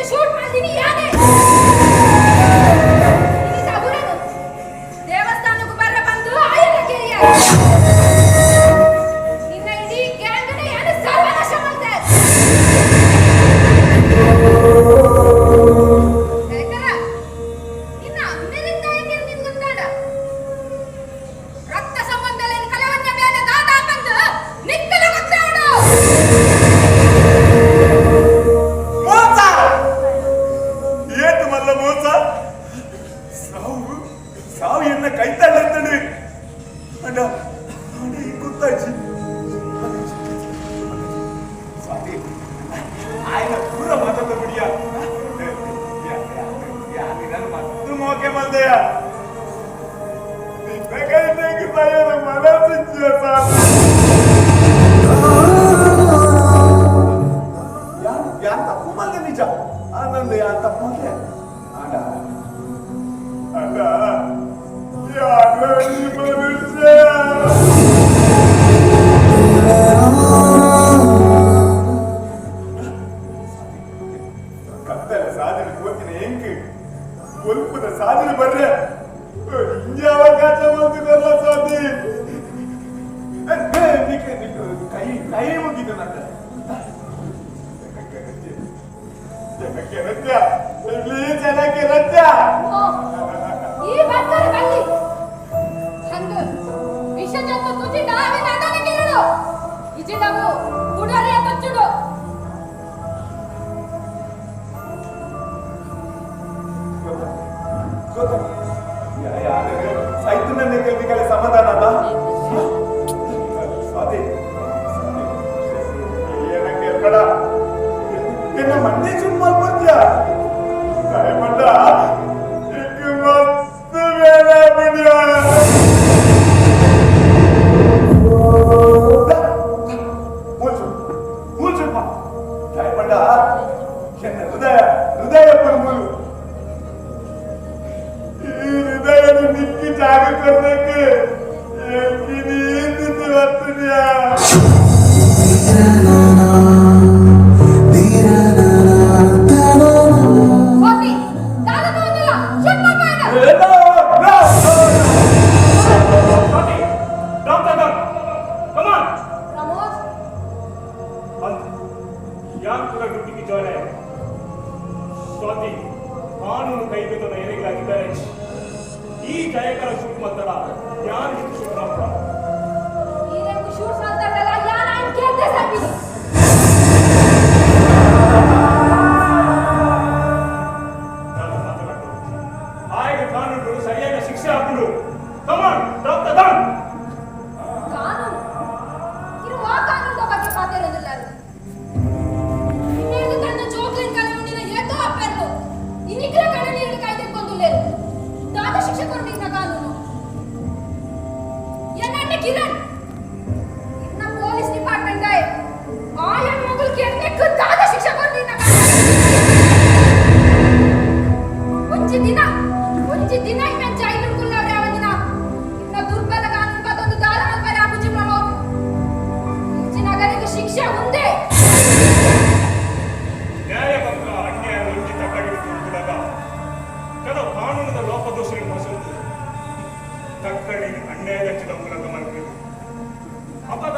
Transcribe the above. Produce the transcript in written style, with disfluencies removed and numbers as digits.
shoot ಮಾಡ್ತೀನಿ ಯಾನೇ ದೇವಸ್ಥಾನಕ್ಕೂ ಬರ್ರ ಬಂದು ಆಯಲ್ಲ ಕೇಳಿಯ ನಿನ್ನ ಇಡೀ ಗ್ಯಾಂಗ್ನ ಯಾರು ಸರ್ವನಾಶ ಮಾಡ್ದೆ ನಿನ್ನ ಅಮ್ಮೆಲಿಂದ ಯಾಕೆ ನಿನ್ ಗೊತ್ತಾಡ ರಕ್ತ ಸಂಬಂಧದಲ್ಲಿ ಕಲವನ್ಯ ಮೇಲೆ ದಾದ ಬಂದು ನಿಕ್ಕಲ ಗೊತ್ತಾಡು ಮೋಸ ಏತು ಮಲ್ಲ ಮೋಸ ಸಾವು ಎನ್ನ ಕೈ ತಳ್ಳತ್ತಡಿ ಅಣ್ಣ ಅಣ್ಣ ಈ ಗೊತ್ತಾಯ್ತು ಸ್ವಾತಿ ಆಯ್ನ ಪೂರ ಮಾತಾಡ ಬಿಡಿಯ ನಾನು ಮತ್ತು ಮೋಕೆ ಬಂದೆಯ ನಿನ್ನ ಕೈಗೆ ಬಯಲು ಮನಸ್ಸಿದ್ಯ ಸಾಕು ಯಾರು ತಪ್ಪು ಬಂದೆ ನಿಜ ಆನಂದ ಯಾರು ತಪ್ಪು ಬಂದೆ ಅಣ್ಣ ಅಣ್ಣ ಯಾರು ಈ ಮನುಷ್ಯ ಕತ್ತಲ ಸಾಧನೆ ಹೋಗಿನ ಹೆಂಗೆ ಒಲ್ಪದ ಸಾಧನೆ ಬರ್ರೆ ಹಿಂಗೆ ಅವಕಾಶ ಬಂದಿರಲ್ಲ ಸ್ವಾಮಿ ಕೈ ಮುಗಿದು ನನ್ನ ಜನಕ್ಕೆ ರತ್ಯ ಇಲ್ಲಿ ಜನಕ್ಕೆ ರತ್ಯ ಈ ಬರ್ತಾರ ಬಲ್ಲಿ ಹಂದು ವಿಷಜಂತು ತುಜಿ ನಾವೇ ನಾಟನೆ ಕೇಳು ಇಜಿಡವು ಕುಡರಿಯ ಕಚ್ಚುಡು ಗೊತ್ತ ಸಾಹಿತ್ಯ ನನ್ನ ಕಲ್ವಿಗಳ ಸಮಾಧಾನ ಅಲ್ಲ ಸ್ವಾತಿ ಏನಕ್ಕೆ ಬೇಡ ನಿನ್ನ ಮಂಡಿ ಚುಮ್ಮ ಬರ್ತೀಯ ಕಾಯಮಂಡ ಈಗ ಮಸ್ತ್ ಬೇಡ ಬಿಡಿಯ ಮೂಚುಪ್ಪ ಕಾಯಮಂಡ ಎನ್ನ ಹೃದಯ ಪರ್ಮುಲು ಈ ಹೃದಯದ ನಿಕ್ಕಿ ಜಾಗ ಕೊಡ್ಬೇಕು ನೀನು ಬರ್ತೀಯ ಈ ಜಯಕರ ಶೂಟ್ ಮಾತ್ರ ಯಾರು ಶೂಟ್ ಮಾಡ್ತಾರ ಈ ಶೂಟ್ ಮಾಡ್ತಾರಲ್ಲ ಯಾರು ಐನ್ ಕೇಳ್ದೆ ಸಾಕಿದು ನಾನು ಮಾತಾಡ್ತು ಆಯ್ಕೆ ಕಾನೂನುಗಳು ಸರಿಯಾದ ಶಿಕ್ಷೆ ಹಾಕೊಂಡು ಕಮಾನ್ ಡಾಕ್ಟರ್ ಡನ್ ಕಾನೂನು ಇರುವ ಕಾನೂನು ಬಗ್ಗೆ ಮಾತಾಡೋದಿಲ್ಲ ಇನ್ನೇನು ತನ್ನ ಜೋಕ್ಲಿನ್ ಕಾನೂನಿನ ಏತೋ ಅಪ್ಪೆರ್ದು ಇನ್ನಿಕ್ರ ಕಣನೀರು ಕಾಯ್ದಿರ್ಕೊಂಡುಲ್ಲೇರು ದಾದ ಶಿಕ್ಷೆ ಕೊಡ್ಬೇಕ ಕಾನೂನು ಎನ್ನ ಕಿರಣ್ ಇನ್ನ ಪೊಲೀಸ್ ಡಿಪಾರ್ಟ್ಮೆಂಟ್ ಗಾಯ ಆಯನ್ ಮೊಗಲ್ ಕೆರ್ನೆಕ್ ದಾದ ಶಿಕ್ಷೆ ಕೊಡ್ಬೇಕ ಒಂಜಿ ದಿನ ಇನ್ನ ಜೈಲ್ ಹುಡ್ಕೊಳ್ಳವ್ರೆ ಅವನಿನ ಇನ್ನ ದುರ್ಬಲ ಕಾನೂನು ಬದೊಂದು ದಾದ ಮಲ್ಪರೆ ಆಪುಜಿ ಮಾಡೋ ಇಂಚಿ ನಗರಿಗೆ ಶಿಕ್ಷೆ ಒಂದೇ ನ್ಯಾಯಬದ್ಧ ಅನ್ಯಾಯ ವಂಚಿತ ಕಡಿದುಕೊಂಡಾಗ ಕೆಲವು ಕಾನೂನದ ಲೋಪದೋಷಗಳು ಮಸೂದು ತಕ್ಕಡಿ ಅನ್ಯಾಯ ಹಚ್ಚಿದ ಮೂಲಕ ಮಲ್ಪದು ಅಪದ